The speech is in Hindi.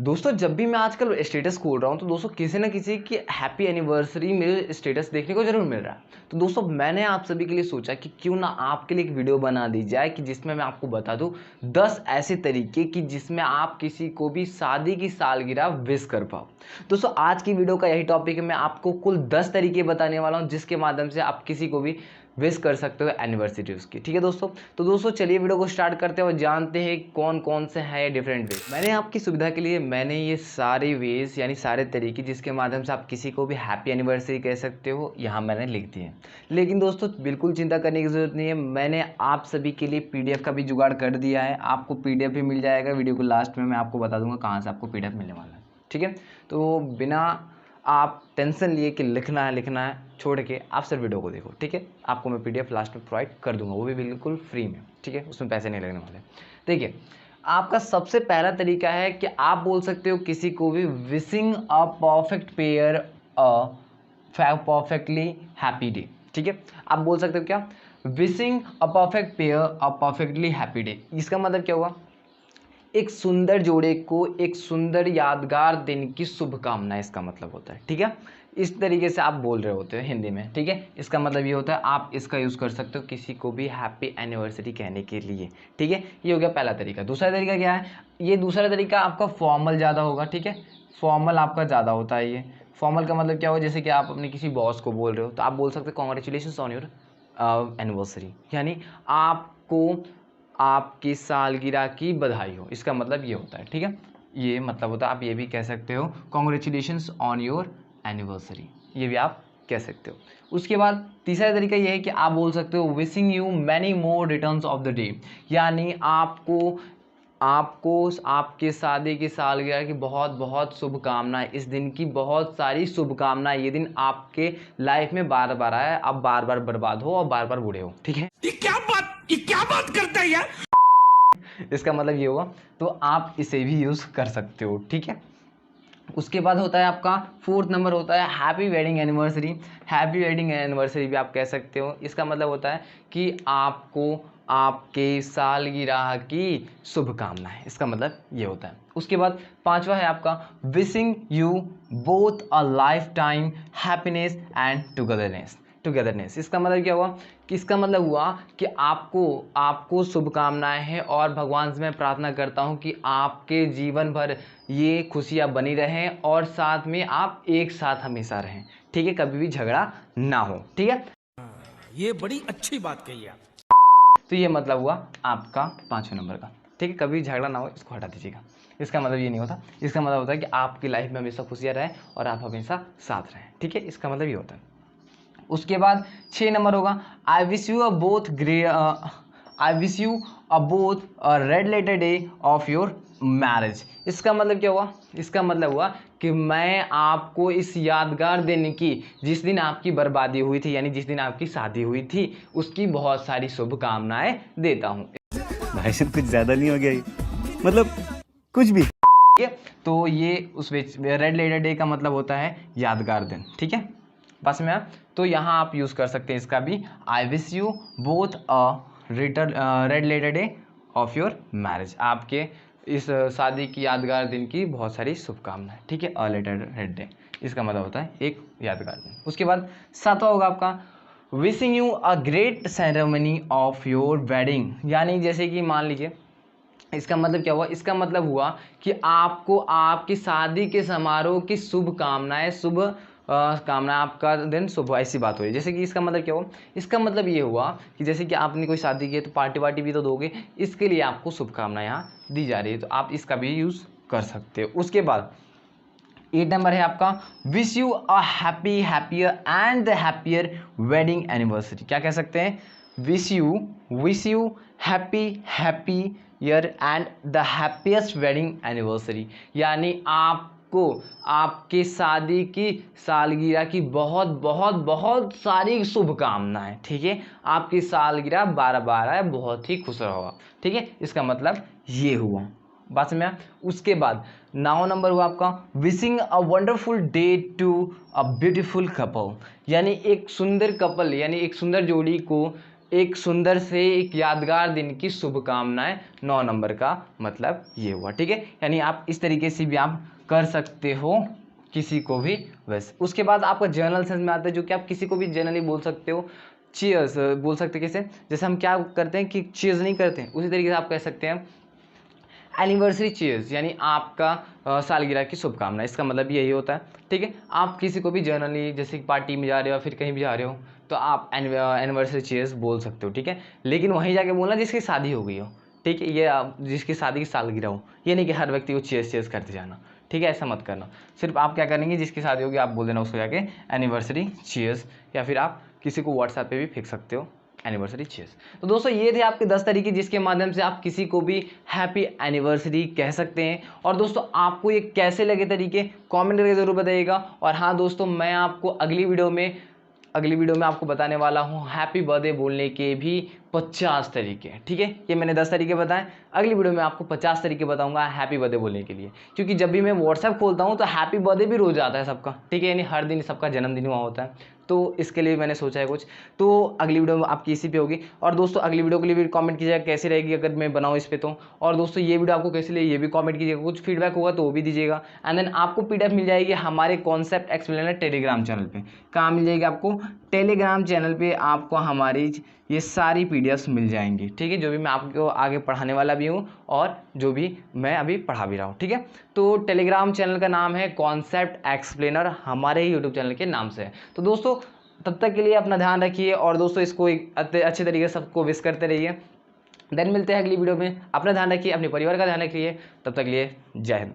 दोस्तों जब भी मैं आजकल स्टेटस खोल रहा हूँ तो दोस्तों किसी न किसी की हैप्पी एनिवर्सरी मेरे स्टेटस देखने को ज़रूर मिल रहा है। तो दोस्तों मैंने आप सभी के लिए सोचा कि क्यों ना आपके लिए एक वीडियो बना दी जाए कि जिसमें मैं आपको बता दूँ 10 ऐसे तरीके कि जिसमें आप किसी को भी शादी की सालगिरह विश कर पाओ। दोस्तों आज की वीडियो का यही टॉपिक है। मैं आपको कुल 10 तरीके बताने वाला हूँ जिसके माध्यम से आप किसी को भी विश कर सकते हो एनिवर्सरी उसकी। ठीक है दोस्तों, तो दोस्तों चलिए वीडियो को स्टार्ट करते हैं और जानते हैं कौन कौन से हैं डिफरेंट वेज। मैंने आपकी सुविधा के लिए मैंने ये सारे वेज यानी सारे तरीके जिसके माध्यम से आप किसी को भी हैप्पी एनिवर्सरी कह सकते हो यहाँ मैंने लिख दिए। लेकिन दोस्तों बिल्कुल चिंता करने की ज़रूरत नहीं है, मैंने आप सभी के लिए PDF का भी जुगाड़ कर दिया है। आपको PDF भी मिल जाएगा। वीडियो को लास्ट में मैं आपको बता दूंगा कहाँ से आपको PDF मिलने वाला है। ठीक है, तो बिना आप टेंशन लिए कि लिखना है छोड़ के आप सिर्फ वीडियो को देखो। ठीक है, आपको मैं PDF लास्ट में प्रोवाइड कर दूंगा, वो भी बिल्कुल फ्री में। ठीक है, उसमें पैसे नहीं लगने वाले। देखिए आपका सबसे पहला तरीका है कि आप बोल सकते हो किसी को भी wishing a perfect pair a perfectly happy day. ठीक है, आप बोल सकते हो क्या, wishing a perfect pair a perfectly happy day. इसका मतलब क्या हुआ, एक सुंदर जोड़े को एक सुंदर यादगार दिन की शुभकामनाएं, इसका मतलब होता है। ठीक है, इस तरीके से आप बोल रहे होते हो हिंदी में। ठीक है, इसका मतलब ये होता है आप इसका यूज़ कर सकते हो किसी को भी हैप्पी एनिवर्सरी कहने के लिए। ठीक है, ये हो गया पहला तरीका। दूसरा तरीका क्या है, ये दूसरा तरीका आपका फॉर्मल ज़्यादा होगा। ठीक है, फॉर्मल आपका ज़्यादा होता है। ये फॉर्मल का मतलब क्या हुआ, जैसे कि आप अपने किसी बॉस को बोल रहे हो तो आप बोल सकते हो कॉन्ग्रेचुलेशन ऑन योर एनिवर्सरी, यानी आपको आपकी सालगिरह की बधाई हो, इसका मतलब ये होता है। ठीक है, ये मतलब होता है। आप ये भी कह सकते हो कॉन्ग्रेचुलेशंस ऑन योर एनिवर्सरी, ये भी आप कह सकते हो। उसके बाद तीसरा तरीका ये है कि आप बोल सकते हो wishing you many more returns of the day, यानी आपको आपको आपके शादी की सालगिरह की बहुत बहुत शुभकामनाएं, इस दिन की बहुत सारी शुभकामनाएं। ये दिन आपके लाइफ में बार बार आए, आप बार बार बर्बाद हो और बार बार बूढ़े हो। ठीक है, ये क्या बात करता है यार। इसका मतलब ये हुआ, तो आप इसे भी यूज़ कर सकते हो। ठीक है, उसके बाद होता है आपका फोर्थ नंबर होता है happy wedding anniversary. Happy wedding anniversary भी आप कह सकते हो। इसका मतलब होता है कि आपको आपके सालगिरह की शुभकामनाएं, इसका मतलब ये होता है। उसके बाद पांचवा है आपका wishing you both a life time happiness and togetherness. इसका मतलब क्या हुआ, कि इसका मतलब हुआ कि आपको शुभकामनाएं हैं और भगवान से मैं प्रार्थना करता हूं कि आपके जीवन भर ये खुशियां बनी रहें और साथ में आप एक साथ हमेशा रहें। ठीक है, कभी भी झगड़ा ना हो। ठीक है, ये बड़ी अच्छी बात कही आप। तो ये मतलब हुआ आपका पांचवें नंबर का। ठीक है, कभी झगड़ा ना हो, इसको हटा दीजिएगा। इसका मतलब ये नहीं होता, इसका मतलब होता है कि आपकी लाइफ में हमेशा खुशियां रहें और आप हमेशा साथ रहें। ठीक है, इसका मतलब ये होता है। उसके बाद 6 नंबर होगा I wish you a both grey I wish you a both a red letter day of your marriage. इसका मतलब क्या हुआ, इसका मतलब हुआ कि मैं आपको इस यादगार दिन की, जिस दिन आपकी बर्बादी हुई थी यानी जिस दिन आपकी शादी हुई थी, उसकी बहुत सारी शुभकामनाएं देता हूँ। भाई साहब कुछ ज्यादा नहीं हो गया ये? मतलब कुछ भी। ठीक है, तो ये उस रेड लेटर डे का मतलब होता है यादगार दिन। ठीक है, बस में तो यहाँ आप यूज़ कर सकते हैं इसका भी, I wish you both a red letter day of your marriage, आपके इस शादी की यादगार दिन की बहुत सारी शुभकामनाएं। ठीक है, अ लेटर रेड डे, इसका मतलब होता है एक यादगार दिन। उसके बाद सातवां होगा आपका wishing you a great ceremony of your wedding, यानी जैसे कि मान लीजिए, इसका मतलब क्या हुआ, इसका मतलब हुआ कि आपको आपकी शादी के समारोह की शुभकामनाएं, कामना, आपका दिन शुभ, ऐसी बात हो रही है। जैसे कि इसका मतलब क्या हुआ, इसका मतलब ये हुआ कि जैसे कि आपने कोई शादी की है तो पार्टी वार्टी भी तो दोगे, इसके लिए आपको शुभकामनाएं यहाँ दी जा रही है, तो आप इसका भी यूज़ कर सकते हो। उसके बाद 8 नंबर है आपका wish you a happy happier and the happier wedding anniversary. क्या कह सकते हैं, wish you happy year and the happiest wedding anniversary, यानी आपको आपके शादी की सालगिरह की बहुत बहुत बहुत सारी शुभकामनाएं। ठीक है, आपकी सालगिरह 12/12 है, बहुत ही खुश रहोगा। ठीक है, इसका मतलब ये हुआ, बात में। उसके बाद 9 नंबर हुआ आपका wishing a wonderful day to a beautiful couple, यानी एक सुंदर कपल यानी एक सुंदर जोड़ी को एक सुंदर से एक यादगार दिन की शुभकामनाएं। 9 नंबर का मतलब ये हुआ, ठीक है। यानी आप इस तरीके से भी आप कर सकते हो किसी को भी। बस उसके बाद आपका जर्नल सेंस में आता है, जो कि आप किसी को भी जनरली बोल सकते हो। चीयर्स बोल सकते हैं कैसे, जैसे हम क्या करते हैं कि चीयर्स नहीं करते हैं, उसी तरीके से आप कह सकते हैं एनिवर्सरी चीयर्स, यानी आपका सालगिरह की शुभकामना। इसका मतलब यही होता है, ठीक है। आप किसी को भी जर्नली जैसे पार्टी में जा रहे हो या फिर कहीं भी जा रहे हो तो आप एनिवर्सरी चीयर्स बोल सकते हो, ठीक है। लेकिन वहीं जाके बोलना जिसकी शादी हो गई हो, ठीक है। ये आप जिसकी शादी की सालगिरह हो, ये नहीं कि हर व्यक्ति को चीयर्स चीयर्स करते जाना, ठीक है। ऐसा मत करना। सिर्फ आप क्या करेंगे, जिसकी शादी होगी आप बोल देना उसको जाके एनिवर्सरी चीयर्स, या फिर आप किसी को व्हाट्सएप पे भी फेंक सकते हो एनिवर्सरी चीयर्स। तो दोस्तों ये थे आपके 10 तरीके जिसके माध्यम से आप किसी को भी हैप्पी एनिवर्सरी कह सकते हैं। और दोस्तों आपको ये कैसे लगे तरीके कमेंट करके ज़रूर बताइएगा। और हाँ दोस्तों, मैं आपको अगली वीडियो में आपको बताने वाला हूँ हैप्पी बर्थडे बोलने के भी 50 तरीके, ठीक है। ये मैंने 10 तरीके बताएं, अगली वीडियो में आपको 50 तरीके बताऊंगा हैप्पी बर्थडे बोलने के लिए। क्योंकि जब भी मैं व्हाट्सएप खोलता हूँ तो हैप्पी बर्थडे भी रोज आता है सबका, ठीक है। यानी हर दिन सबका जन्मदिन हुआ होता है, तो इसके लिए मैंने सोचा है कुछ। तो अगली वीडियो में आपकी इसी पे होगी। और दोस्तों अगली वीडियो के लिए भी कमेंट कीजिएगा कैसी रहेगी अगर मैं बनाऊँ इस पे तो। और दोस्तों ये वीडियो आपको कैसी लगी ये भी कमेंट कीजिएगा, कुछ फीडबैक होगा तो वो भी दीजिएगा। एंड देन आपको पीडीएफ मिल जाएगी हमारे कॉन्सेप्ट एक्सप्लेनर टेलीग्राम चैनल पे। कहाँ मिल जाएगी आपको? टेलीग्राम चैनल पे आपको हमारी ये सारी पीडीएफ्स मिल जाएंगी, ठीक है। जो भी मैं आपको आगे पढ़ाने वाला भी हूँ और जो भी मैं अभी पढ़ा भी रहा हूँ, ठीक है। तो टेलीग्राम चैनल का नाम है कॉन्सेप्ट एक्सप्लेनर, हमारे ही यूट्यूब चैनल के नाम से है। तो दोस्तों तब तक के लिए अपना ध्यान रखिए और दोस्तों इसको एक अच्छे तरीके से सबको विश करते रहिए। देन मिलते हैं अगली वीडियो में। अपना ध्यान रखिए, अपने परिवार का ध्यान रखिए। तब तक के लिए जय हिंद।